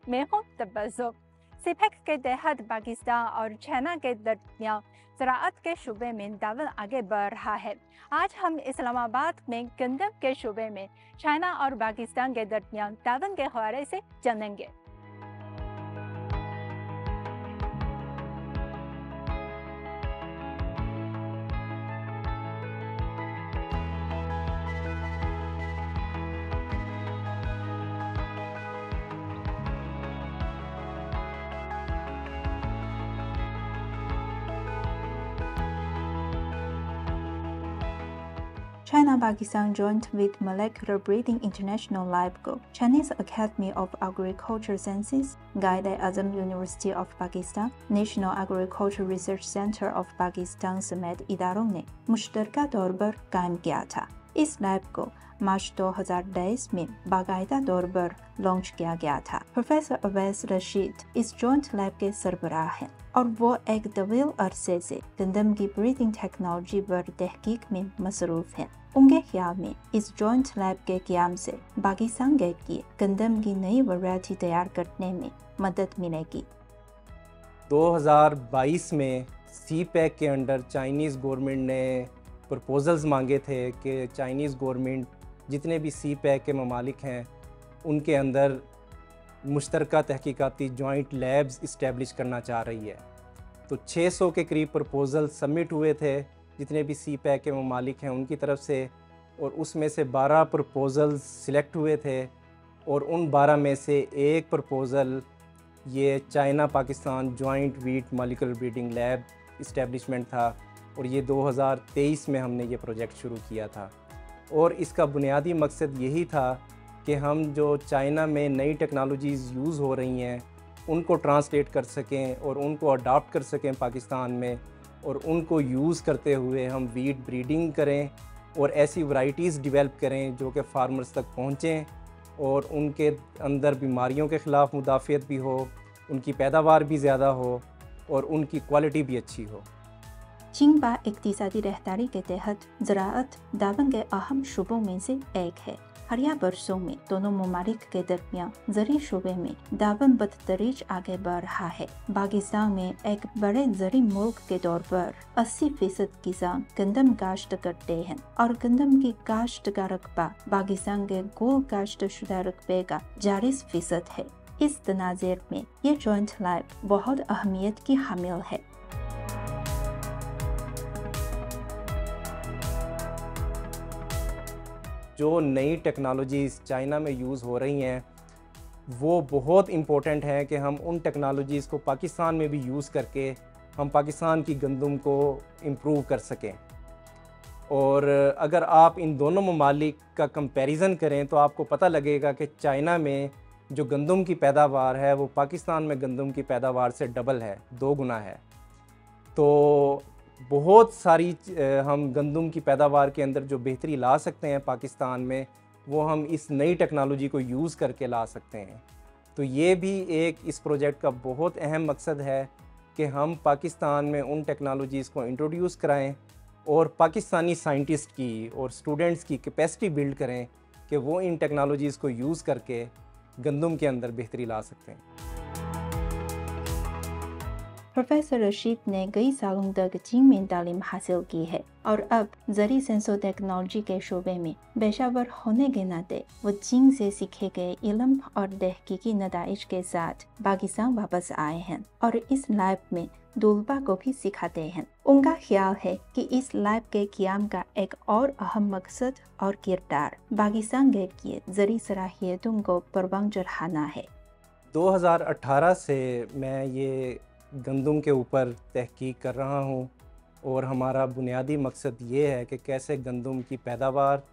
मैं हूं तबस्सुम। सिपेक के तहत पाकिस्तान और चाइना के दरमियान ज़राअत के शूबे में ताउन आगे बढ़ रहा है। आज हम इस्लामाबाद में गंदम के शूबे में चाइना और पाकिस्तान के दरमियान ताउन के हवाले से जानेंगे। China-Pakistan joined with Molecular Breeding International Lab Group, Chinese Academy of Agricultural Sciences, Quaid-e-Azam University of Pakistan, National Agriculture Research Center of Pakistan समेत इदारों ने मुश्तरका तौर पर कायम किया था। इस लैब को मार्च 2023 में बाकायदा तौर पर लॉन्च किया गया था। प्रोफेसर अवैस रशीद इस जॉइंट लैब के सरबराह हैं और वो एक तवील अरसे से गंदम की ब्रीडिंग टेक्नोलॉजी पर तहकीक में मसरूफ हैं। उनके ख्याल में इस जॉइंट लैब के क़याम से पाकिस्तान के लिए गंदम की नई वैरायटी तैयार करने में मदद मिलेगी। 2022 में सीपैक के अंडर चाइनीज़ गवर्नमेंट ने प्रपोजल्स मांगे थे कि चाइनीज़ गवर्नमेंट जितने भी सीपैक के ममालिक हैं उनके अंदर मुश्तरका तहकीकाती जॉइंट लैब्स इस्टेब्लिश करना चाह रही है। तो 600 के करीब प्रपोजल सबमिट हुए थे जितने भी सीपैक के ममालिक हैं उनकी तरफ से, और उसमें से 12 प्रपोजल्स सिलेक्ट हुए थे और उन 12 में से एक प्रपोज़ल ये China Pakistan joint wheat molecular breeding lab establishment था, और ये 2023 में हमने ये प्रोजेक्ट शुरू किया था। और इसका बुनियादी मकसद यही था कि हम जो चाइना में नई टेक्नोलॉजीज़ यूज़ हो रही हैं उनको ट्रांसलेट कर सकें और उनको अडॉप्ट कर सकें पाकिस्तान में, और उनको यूज़ करते हुए हम वीट ब्रीडिंग करें और ऐसी वैरायटीज़ डेवलप करें जो कि फार्मर्स तक पहुँचें और उनके अंदर बीमारियों के ख़िलाफ़ मुदाफ़ियत भी हो, उनकी पैदावार भी ज़्यादा हो और उनकी क्वालिटी भी अच्छी हो। चिंगबा इक़्तिसादी रहदारी के तहत ज़राअत दावन के अहम शुबों में से एक है। हालिया बरसों में दोनों ममालिक के दरमियान ज़री शोबे में दावन बदतरीज आगे बढ़ रहा है। पाकिस्तान में एक बड़े ज़री मुल्क के तौर पर 80% किसान गंदम काश्त करते हैं और गंदम की काश्त का रकबा पाकिस्तान के कुल काश्त शुदा रकबे का 40% है। इस तनाज़ुर में ये जॉइंट लैब बहुत अहमियत की हामिल है। जो नई टेक्नोलॉजीज़ चाइना में यूज़ हो रही हैं वो बहुत इम्पोर्टेंट है कि हम उन टेक्नोलॉजीज़ को पाकिस्तान में भी यूज़ करके हम पाकिस्तान की गंदम को इम्प्रूव कर सकें। और अगर आप इन दोनों ममालिक का कंपैरिजन करें तो आपको पता लगेगा कि चाइना में जो गंदम की पैदावार है वो पाकिस्तान में गंदम की पैदावार से डबल है, 2 गुना है। तो बहुत सारी हम गंदम की पैदावार के अंदर जो बेहतरी ला सकते हैं पाकिस्तान में वो हम इस नई टेक्नोलॉजी को यूज़ करके ला सकते हैं। तो ये भी एक इस प्रोजेक्ट का बहुत अहम मकसद है कि हम पाकिस्तान में उन टेक्नोलॉजीज़ को इंट्रोड्यूस कराएं और पाकिस्तानी साइंटिस्ट की और स्टूडेंट्स की कैपेसिटी बिल्ड करें कि वो इन टेक्नोलॉजीज़ को यूज़ करके गंदम के अंदर बेहतरी ला सकते हैं। प्रोफेसर रशीद ने कई सालों तक चीन में तालीम हासिल की है और अब ज़री सेंसर टेक्नोलॉजी के शोबे में पेशावर होने के नाते वो चीन से सीखे गए इल्म और तहकीकी नताइज के साथ पाकिस्तान वापस आए हैं और इस लैब में दुलबा को भी सिखाते हैं। उनका ख्याल है कि इस लैब के क़याम का एक और अहम मकसद और किरदार पाकिस्तान के लिए ज़री सलाहियतों को परवान चढ़ाना है। 2018 से मैं ये गंदम के ऊपर तहकीक कर रहा हूँ और हमारा बुनियादी मकसद ये है कि कैसे गंदम की पैदावार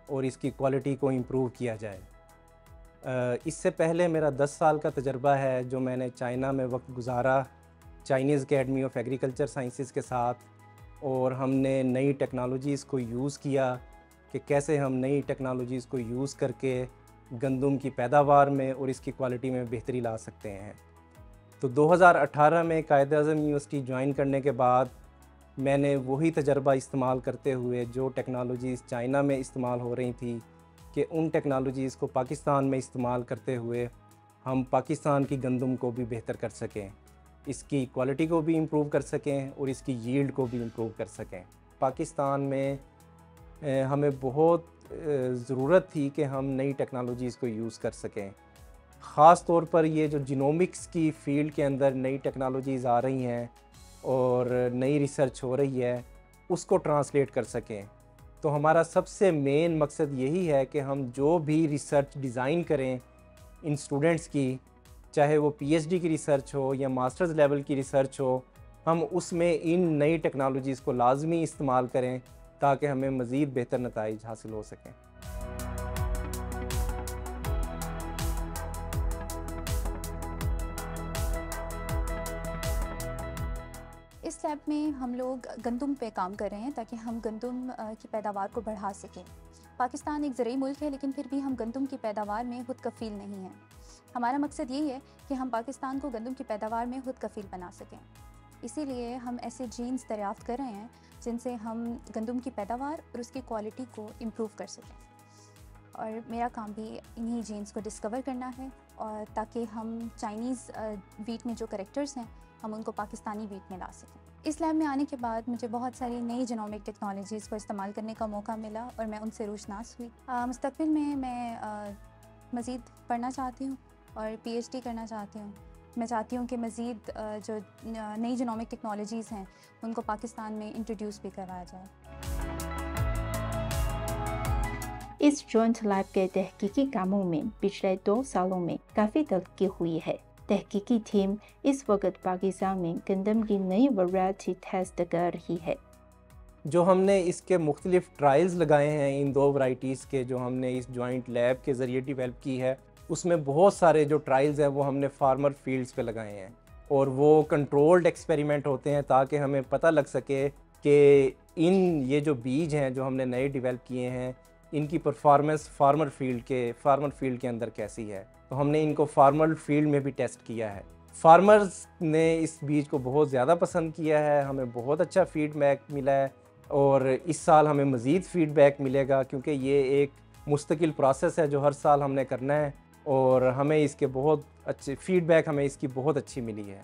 और इसकी क्वालिटी को इम्प्रूव किया जाए। इससे पहले मेरा 10 साल का तजर्बा है जो मैंने चाइना में वक्त गुजारा Chinese academy of agriculture sciences के साथ, और हमने नई टेक्नोलॉजीज़ को यूज़ किया कि कैसे हम नई टेक्नोलॉजीज़ को यूज़ करके गंदम की पैदावार में और इसकी क्वालिटी में बेहतरी ला सकते हैं। तो 2018 में कायद-ए-आज़म यूनिवर्सिटी ज्वाइन करने के बाद मैंने वही तजर्बा इस्तेमाल करते हुए जो टेक्नोलॉजीज़ चाइना में इस्तेमाल हो रही थी कि उन टेक्नोलॉजीज़ को पाकिस्तान में इस्तेमाल करते हुए ہم پاکستان کی گندم کو بھی بہتر کر سکیں، اس کی کوالٹی کو بھی امپروو کر سکیں اور اس کی ییلڈ کو بھی امپروو کر سکیں۔ پاکستان میں ہمیں بہت ضرورت تھی کہ ہم نئی ٹیکنالوجیز کو یوز کر سکیں، خاص طور پر یہ جو جینومکس کی فیلڈ کے اندر نئی ٹیکنالوجیز آ رہی ہیں اور نئی ریسرچ ہو رہی ہے، اس کو ٹرانسلیٹ کر سکیں۔ تو ہمارا سب سے مین مقصد یہی ہے کہ ہم جو بھی ریسرچ ڈیزائن کریں ان اسٹوڈنٹس کی، چاہے وہ پی ایچ ڈی کی ریسرچ ہو یا ماسٹرز لیول کی ریسرچ ہو، ہم اس میں ان نئی ٹیکنالوجیز کو لازمی استعمال کریں تاکہ ہمیں مزید بہتر نتائج حاصل ہو سکیں۔ اس لیب میں ہم لوگ گندم پہ کام کر رہے ہیں تاکہ ہم گندم کی پیداوار کو بڑھا سکیں۔ پاکستان ایک زرعی ملک ہے لیکن پھر بھی ہم گندم کی پیداوار میں خود کفیل نہیں ہیں۔ ہمارا مقصد یہی ہے کہ ہم پاکستان کو گندم کی پیداوار میں خود کفیل بنا سکیں، اسی لیے ہم ایسے جینز دریافت کر رہے ہیں جن سے ہم گندم کی پیداوار اور اس کی کوالٹی کو امپروو کر سکیں، اور میرا کام بھی انہی جینز کو ڈسکور کرنا ہے، اور تاکہ ہم چائنیز ویٹ میں جو کریکٹرز ہیں ہم ان کو پاکستانی ویٹ میں لا سکیں۔ اس لیب میں آنے کے بعد مجھے بہت ساری نئی جینومک ٹیکنالوجیز کو استعمال کرنے کا موقع ملا اور میں ان سے روشناس ہوئی۔ مستقبل میں مزید پڑھنا چاہتی ہوں اور پی ایچ ڈی کرنا چاہتی ہوں۔ میں چاہتی ہوں کہ مزید جو نئی جینومک ٹیکنالوجیز ہیں ان کو پاکستان میں انٹروڈیوس بھی کروایا جائے۔ اس جوائنٹ لیب کے تحقیقی کاموں میں پچھلے 2 سالوں میں کافی ترقی ہوئی ہے۔ تحقیقی ٹیم اس وقت پاکستان میں گندم کی نئی ویرائٹی ٹیسٹ کر رہی ہے۔ جو ہم نے اس کے مختلف ٹرائلز لگائے ہیں ان 2 ورائٹیز کے، جو ہم نے اس جوائنٹ لیب کے ذریعے ڈیولپ کی ہے، اس میں بہت سارے جو ٹرائلز ہیں وہ ہم نے فارمر فیلڈز پہ لگائے ہیں، اور وہ کنٹرولڈ ایکسپیریمنٹ ہوتے ہیں تاکہ ہمیں پتہ لگ سکے کہ یہ جو بیج ہیں جو ہم نے نئے ڈیولپ کیے ہیں ان کی پرفارمنس فارمر فیلڈ کے اندر کیسی ہے۔ تو ہم نے ان کو فارمر فیلڈ میں بھی ٹیسٹ کیا ہے۔ فارمرز نے اس بیج کو بہت زیادہ پسند کیا ہے، ہمیں بہت اچھا فیڈ بیک ملا ہے، اور اس سال ہمیں مزید فیڈ بیک ملے گا کیونکہ یہ ایک مستقل پروسیس ہے جو ہر سال ہم نے کرنا ہے، اور ہمیں اس کے بہت اچھے فیڈ بیک ہمیں اس کی بہت اچھی ملی ہے۔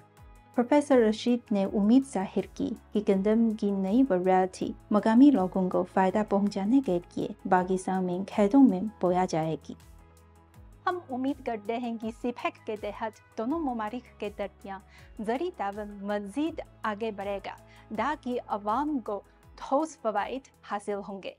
پروفیسر رشید نے امید ظاہر کی کہ گندم کی نئی ویرائٹی مقامی لوگوں کو فائدہ پہنچانے کے لیے پاکستان میں کھیتوں میں بویا جائے گی۔ ہم امید کرتے ہیں کہ سی پیک کے تحت دونوں ممالک کے درمیان زرعی تعاون مزید آگے بڑھے گا تاکہ عوام کو ٹھوس فوائد حاصل ہوں گے۔